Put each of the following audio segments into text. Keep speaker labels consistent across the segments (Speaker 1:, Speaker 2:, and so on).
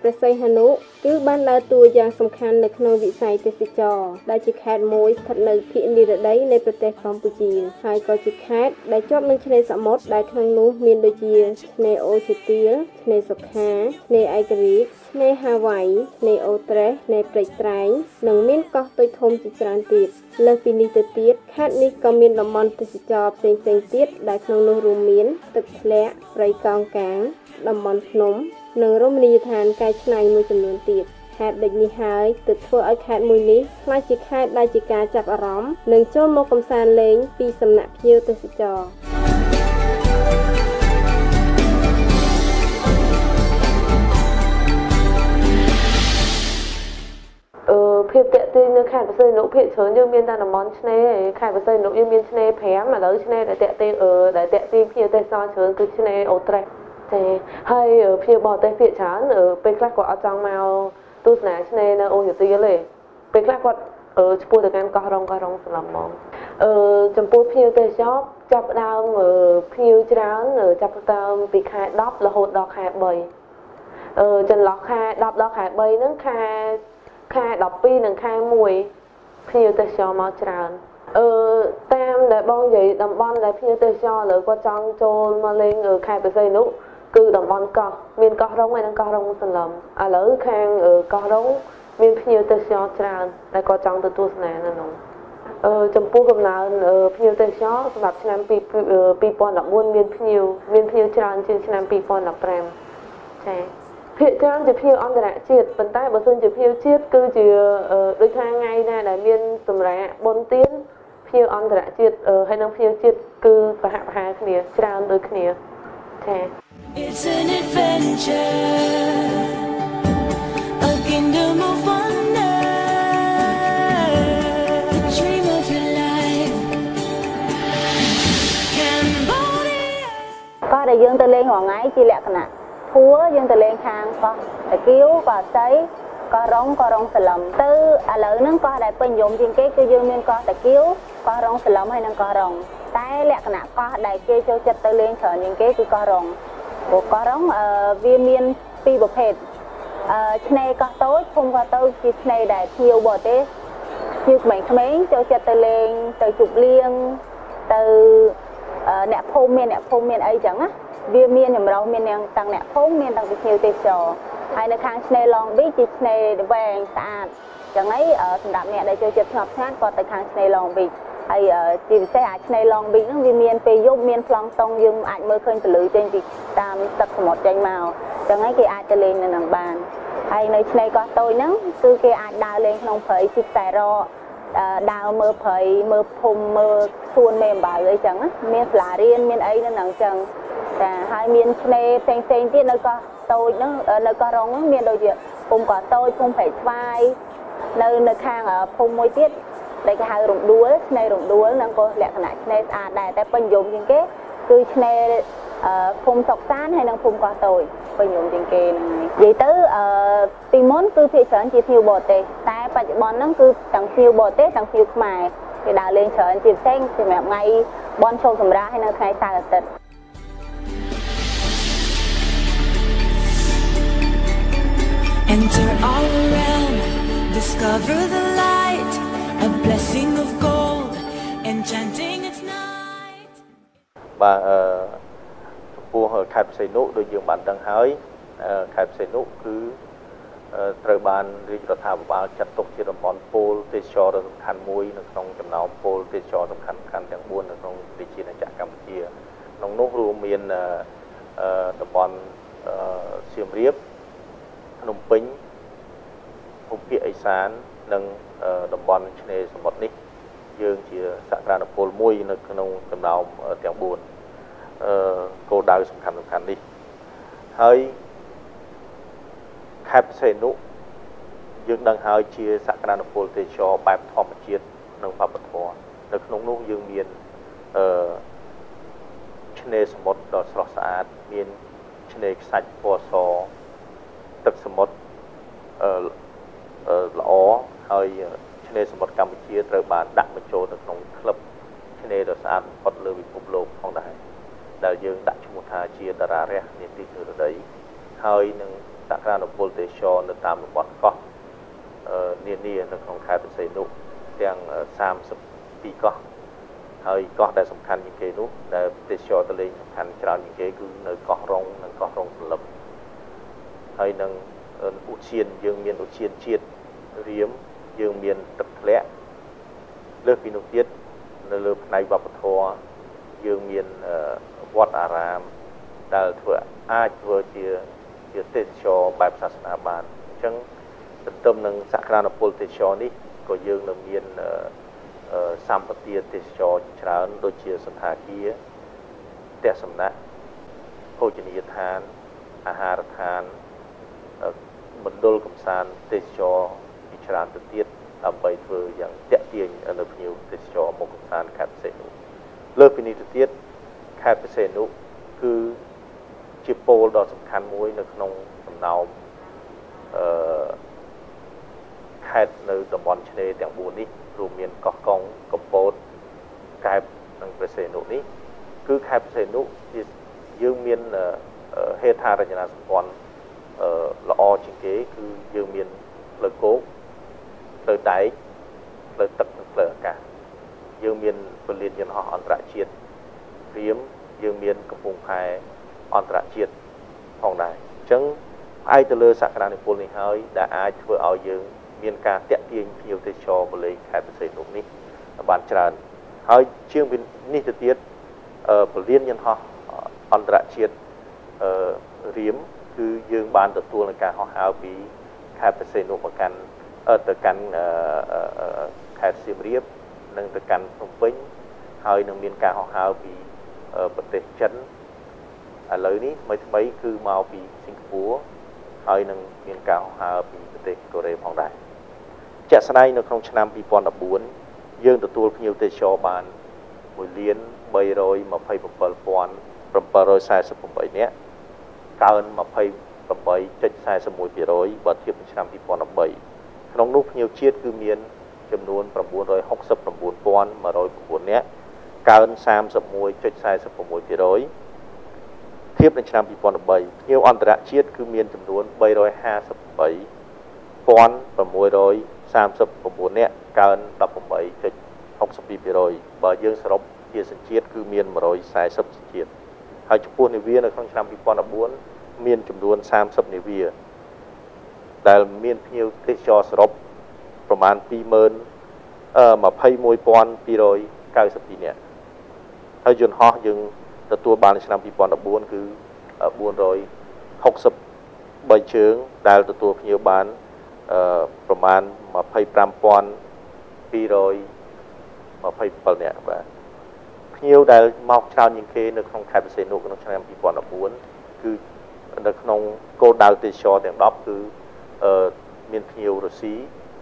Speaker 1: ព្រះសីហនុគឺបានដើរតួយ៉ាងសំខាន់នៅក្នុងវិស័យទេសចរណ៍ដែលជាខេត្តមួយស្ថិតនៅភាគនិរតីនៃប្រទេសកម្ពុជាហើយក៏ជាខេត្តដែលជាប់នឹងឆ្នេរសមុទ្រដែលក្នុងនោះមានដូចជាឆ្នេរអូឈើទាលឆ្នេរសុខាឆ្នេរឯករាជ្យឆ្នេរហាវ៉ៃឆ្នេរអូត្រេសឆ្នេរព្រែកត្រែងនិងមានកោះតូចធំជាច្រើនទៀតលើសពីនេះទៅទៀតខេត្តនេះក៏មានតំបន់ទេសចរណ៍ផ្សេងៗទៀតដែលក្នុងនោះរួមមានទឹកធ្លាក់ព្រៃកោងកាងតំបន់ភ្នំនិងរមណីយដ្ឋានកែច្នៃមួយចំនួនទៀតខេត្តដូចនេះហើយទើបធ្វើឲ្យខេត្តមួយនេះក្លាយជាខេត្តដែលជាការចាប់អារម្មណ៍និងចូលមកកម្សាន្តលេងពីសំណាក់ភ្ញៀវទេសចរ
Speaker 2: ភាពតាក់ទាញនៅខេត្តបរសៃនុភាគច្រើនយើងមានតែតំបន់ឆ្នេរខេត្តបរសៃនុយើងមានឆ្នេរ5ឥឡូវឆ្នេរដែលតាក់ទាញភ្ញៀវទេសចរច្រើនគឺឆ្នេរអូត្រេសទេហើយភ្ញៀវបរទេសភាគច្រើនពេលខ្លះគាត់អត់ចង់មកទស្សនាឆ្នេរនៅអូឈើទាលទេពេលខ្លះគាត់ឆ្ពោះទៅកាន់កោះរ៉ុងស្លឹមហ្មងចំពោះភ្ញៀវទេសចរចាប់ផ្ដើមភ្ញៀវច្រើនចាប់ផ្ដើមពីខែ10រហូតដល់ខែ3ចន្លោះខែ10ដល់ខែ3ហ្នឹងខែ12និងខែ1ភ្ញៀវទេសចរមកច្រើនតាមដែលបងនិយាយតំបន់ដែលភ្ញៀវទេសចរឥឡូវគាត់ចង់ចូលមកលេងខេត្តបរសៃនុគឺតំបន់កោះមានកោះរ៉ុងហើយនិងកោះរ៉ុងសន្លឹមឥឡូវខាងកោះរ៉ុងមានភ្ញៀវទេសចរច្រើនដែលគាត់ចង់ទៅទស្សនានៅនោះចំពោះកំណើនភ្ញៀវទេសចរសម្រាប់ឆ្នាំ2014មានភ្ញៀវច្រើនជាងឆ្នាំ2015ចា៎ភាគច្រើនជាភ្ញៀវអន្តរជាតិប៉ុន្តែបើសិនជាភ្ញៀវជាតិគឺជាដូចថាថ្ងៃណាដែលមានសម្រាប់បុណ្យទានភ្ញៀវអន្តរជាតិហើយនិងភ្ញៀវជាតិគឺប្រហាក់ប្រហែលគ្នាច្រើនដូចគ្នាចា It's an adventure a kingdom of wonder the dream of your life Cambodia
Speaker 3: កោះដែលយើងទៅលេងរាល់ថ្ងៃជាលក្ខណៈធួយើងទៅលេងខាងកោះតាគៀវកោះសីកោះរ៉ុងសឡឹមទៅឥឡូវហ្នឹងកោះដែលពេញនិយមជាងគេគឺយើងមានកោះតាគៀវកោះរ៉ុងសឡឹមហើយនិងកោះរ៉ុងតែលក្ខណៈកោះដែលគេចូលចិត្តទៅលេងច្រើនជាងគេគឺកោះរ៉ុងព្រោះកោះរ៉ុងវាមានពីរប្រភេទឆ្នេរកោះតូចភូមិកោះតូចជាឆ្នេរដែលភ្ញៀវបរទេសភ្ញៀវក្មេងៗចូលចិត្តទៅលេងទៅជប់លៀងទៅអ្នកភូមិមានអីចឹងណាវាមានចម្រុះមានទាំងអ្នកភូមិមានទាំងភ្ញៀវទេសចរហើយនៅខាងឆ្នេរ Long Beach ជាឆ្នេរវែងស្អាតចឹងហើយសម្រាប់អ្នកដែលចូលចិត្តស្ងប់ស្ងាត់គាត់ទៅខាងឆ្នេរ Long Beach ហើយជាពិសេសឆ្នេរ Long Beach ហ្នឹងវាមានពេលយប់មានប្លង់តុងយើងអាចមើលឃើញពន្លឺចេញពីតាមទឹកសមុទ្រចេញមកចឹងហើយគេអាចទៅលេងនៅនឹងបានហើយនៅឆ្នេរកោះតូចហ្នឹងគឺគេអាចដើរលេងក្នុងព្រៃជិះខ្សែរ៉កដើរមើលព្រៃមើលភូមិមើលសួនមេអំបៅអីចឹងណាមានសាលារៀនមានអីនៅហ្នឹងចឹងចាហើយមានឆ្នេរផ្សេងទៀតនៅកោះតូចហ្នឹងនៅកោះរ៉ុងហ្នឹងមានដូចជាភូមិកោះតូចភូមិព្រែកស្វាយនៅខាងភូមិមួយទៀតដែលគេហៅរំដួលឆ្នេររំដួលហ្នឹងក៏លក្ខណៈឆ្នេរស្អាតដែរតែពេញនិយមជាងគេគឺឆ្នេរភូមិសុកសានហើយនិងភូមិកោះតូចពេញនិយមជាងគេហ្នឹងនិយាយទៅពីមុនគឺភាគច្រើនជាភ្ញៀវបរទេសតែបច្ចុប្បន្នហ្នឹងគឺទាំងភ្ញៀវបរទេសទាំងភ្ញៀវខ្មែរគេដើរលេងច្រើនជាពិសេសសម្រាប់ថ្ងៃបុណ្យចូលសម្រាប់ហើយនៅថ្ងៃសៅរ៍អាទិត្យ
Speaker 4: Enter all around, discover the light, a blessing of gold, enchanting its night.
Speaker 5: បាទចំពោះខេត្តបរសៃនុដូចយើងបានដឹងហើយខេត្តបរសៃនុគឺត្រូវបានរាជរដ្ឋាភិបាលចាត់ទុកជាតំបន់ពលទេសចរណ៍ដ៏សំខាន់មួយនៅក្នុងចំណោមពលទេសចរណ៍សំខាន់ៗទាំង4នៅក្នុងរាជាណាចក្រកម្ពុជាក្នុងនោះរួមមានតំបន់សៀមរាបភ្នំពេញភូមិភាគឦសាននិងតំបន់ឆ្នេរសមុទ្រនេះយើងជាសក្តានុពលមួយនៅក្នុងចំណោមទាំង4គោលដៅសំខាន់នេះហើយខេត្តបរសៃនុយើងដឹងហើយជាសក្តានុពលទេសចរបែបធម្មជាតិនិងវប្បធម៌នៅក្នុងនោះយើងមានឆ្នេរសមុទ្រដ៏ស្រស់ស្អាតមានឆ្នេរខ្សាច់ពណ៌សទឹកសមុទ្រល្អហើយឆ្នេរសមុទ្រកម្ពុជាត្រូវបានដាក់បញ្ចូលនៅក្នុងក្លឹបឆ្នេរដ៏ស្អាតបំផុតលើពិភពលោកផងដែរដែលយើងដាក់ឈ្មោះថាជាតារារះនាទីនិរតីហើយនឹង ក្រានុពលទេសចរនៅតាមតំបន់កោះនានានៅក្នុងខេត្តបរសៃនុទាំង32កោះហើយកោះដែលសំខាន់ជាងគេនោះដែលទេសចរទៅលេងសំខាន់ច្រើនជាងគេគឺនៅកោះរុងនិងកោះរុងសន្លឹមហើយនឹងឧទ្យានយើងមានឧទ្យានជាតិរៀមយើងមានទឹកធ្លាក់លើសពីនោះទៀតនៅលើផ្នែកវប្បធម៌យើងមានវត្តអារាមដែលអាចធ្វើជាទេសចរបែបសាសនាបានអញ្ចឹងទន្ទឹមនឹងសក្តានុពលទេសចរនេះក៏យើងនៅមានសម្បទាទេសចរច្រើនដូចជាសន្តាគារផ្ទះសំណាក់ភោជនីយដ្ឋានអាហារដ្ឋានមណ្ឌលកំសាន្តទេសចរជាច្រើនទៅទៀតដើម្បីធ្វើយ៉ាងទាក់ទាញនៅភ្ញៀវទេសចរមកកំសាន្តខេត្តបរសៃនុលើសពីនេះទៅទៀតខេត្តបរសៃនុគឺជាពូលដ៏សំខាន់មួយនៅក្នុងសំណោមខេត្តនៅតំបន់ឆ្នេរទាំង4នេះរួមមានកោះកុងកំពតកែបនិងបរសៃនុនេះគឺខេត្តបរសៃនុយើងមានហេដ្ឋារចនាសម្ព័ន្ធល្អជាងគេគឺយើងមានផ្លូវគោកផ្លូវដែកផ្លូវទឹកនិងផ្លូវអាកាសយើងមានពលានយន្តហោះអន្តរជាតិរៀមយើងមានកំពង់ផែអន្តរជាតិផងដែរអញ្ចឹងផ្អែកទៅលើសក្តានុពលនេះហើយដែលអាចធ្វើឲ្យយើងមានការតាក់ទាញភ្ញៀវទេសចរមកលេងខេត្តបរសៃនុនេះបានច្រើនហើយជាងនេះទៅទៀតពលានយន្តហោះអន្តរជាតិរៀមគឺយើងបានទទួលនឹងការហោះហើរពីខេត្តបរសៃនុមកកាន់ទៅកាន់ខេត្តសៀមរាបនិងទៅកាន់ភ្នំពេញហើយនឹងមានការហោះហើរពីប្រទេសចិនឥឡូវនេះថ្មីគឺមកពីសិង្ហបុរីហើយនឹងមានការហោះហើរពីប្រទេសកូរ៉េផងដែរជាក់ស្ដែងនៅក្នុងឆ្នាំ2014យើងទទួលភ្ញៀវទេសចរបាន1,327,748នាក់កើន 28.41% បើធៀបនឹងឆ្នាំ2013ក្នុងនោះភ្ញៀវជាតិគឺមានចំនួន 969,109 នាក់កើន 31.46% ធៀបនឹងឆ្នាំ2013ភ្ញៀវអន្តរជាតិគឺមានចំនួន 358,639 នាក់កើន 18.62% បើយើងសរុបជាសញ្ជាតិគឺមាន140សញ្ជាតិហើយចំពោះនាវានៅក្នុងឆ្នាំ2014មានចំនួន30នាវាដែលមានភ្ញៀវទេសចរសរុបប្រមាណ 21,292 នាក់ហើយយន្តហោះយើងទទួលបាននៅឆ្នាំ2014គឺ463ជើងដែលទទួលភ្ញៀវបានប្រមាណ 25,227 នាក់បាទភ្ញៀវដែលមកច្រើនជាងគេនៅក្នុងខេត្តបរសៃនុក្នុងឆ្នាំ2014គឺនៅក្នុងគោលដៅទេសចរទាំង10គឺមានភ្ញៀវរុស្ស៊ី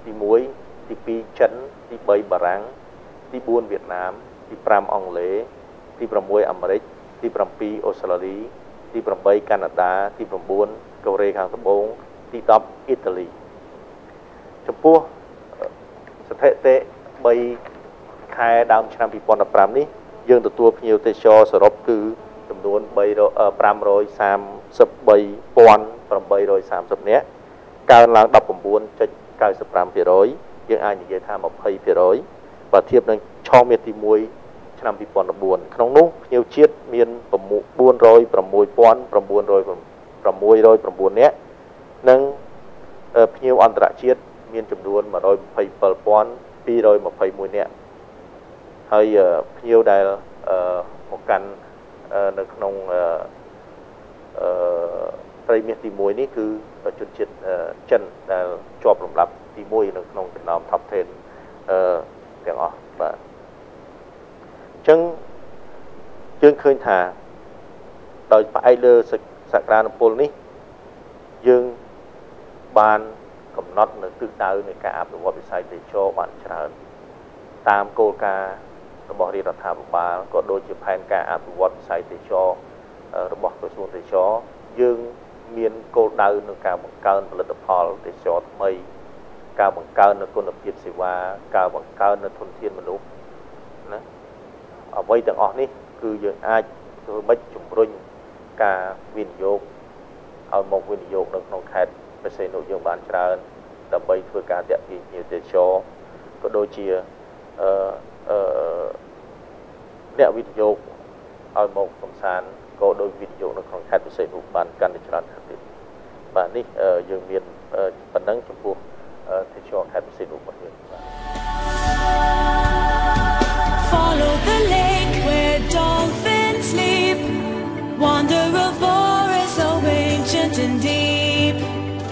Speaker 5: ទី1ទី2ចិនទី3បារាំងទី4វៀតណាមទី5អង់គ្លេសទី6អាមេរិកទី7អូស្ត្រាលីទី8កាណាដាទី9កូរ៉េខាងត្បូងទី10អ៊ីតាលីចំពោះស្ថិតិ3ខែដើមឆ្នាំ2015នេះយើងទទួលភ្ញៀវទេសចរសរុបគឺចំនួន 533,830 នាក់កើនឡើង 19.95% យើងអាចនិយាយថា 20% បើធៀបនឹងឆមាសទី1ឆ្នាំ2014ក្នុងនោះភ្ញៀវជាតិមាន 406,909 នាក់និងភ្ញៀវអន្តរជាតិមានចំនួន 127,221 នាក់ហើយភ្ញៀវដែលមកកាន់នៅក្នុងត្រីមាសទី1នេះគឺជនជាតិចិនដែលជាប់លំដាប់ទី1នៅក្នុងចំណោម Top 10ទាំងអស់បាទអញ្ចឹងយើងឃើញថាដោយផ្អែកលើសក្តានុពលនេះយើងបានកំណត់នៅទិសដៅនៃការអភិវឌ្ឍវិស័យទេសចរបានច្រើនតាមគោលការណ៍របស់រាជរដ្ឋាភិបាលក៏ដូចជាផែនការអភិវឌ្ឍវិស័យទេសចររបស់ក្រសួងទេសចរយើងមានគោលដៅក្នុងការបង្កើនផលិតផលទេសចរថ្មីការបង្កើននូវគុណភាពសេវាការបង្កើននូវធនធានមនុស្សណាអ្វីទាំងអស់នេះគឺយើងអាចធ្វើម៉េចជំរុញការវិនិយោគ ឲ្យមកវិនិយោគនៅក្នុងខេត្តព្រះសីហនុយើងបានច្រើនដើម្បីធ្វើការទាក់ទាញភ្ញៀវទេសចរក៏ដូចជាអ្នកវិនិយោគឲ្យមកកំសាន្តក៏ដោយវិនិយោគនៅក្នុងខេត្តព្រះសីហនុបានកាន់តែច្រើនថែមទៀតបាទនេះយើងមានប៉ុណ្ណឹងចំពោះទេសចរខេត្តព្រះសីហនុរបស់យើងបាទ
Speaker 4: Follow the lake where dolphins sleep. Wander a forest so ancient and deep.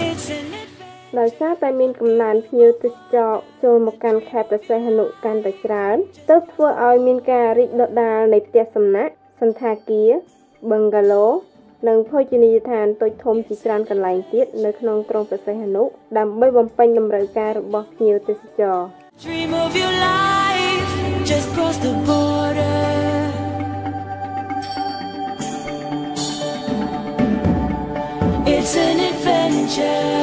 Speaker 4: It's an adventure.
Speaker 1: ដោយសារតែមានកំណើនភ្ញៀវទេសចរចូលមកកាន់ខេត្តព្រះសីហនុកាន់តែច្រើនទើបធ្វើឲ្យមានការរីកដុះដាលនៃផ្ទះសំណាក់សន្តាគារ Bungalow និងភោជនីយដ្ឋានតូចធំជាច្រើនកន្លែងទៀតនៅក្នុងក្រុងព្រះសីហនុដើម្បីបំពេញតម្រូវការរបស់ភ្ញៀវទេសចរ
Speaker 4: Dream of your life, just cross the border. It's an adventure.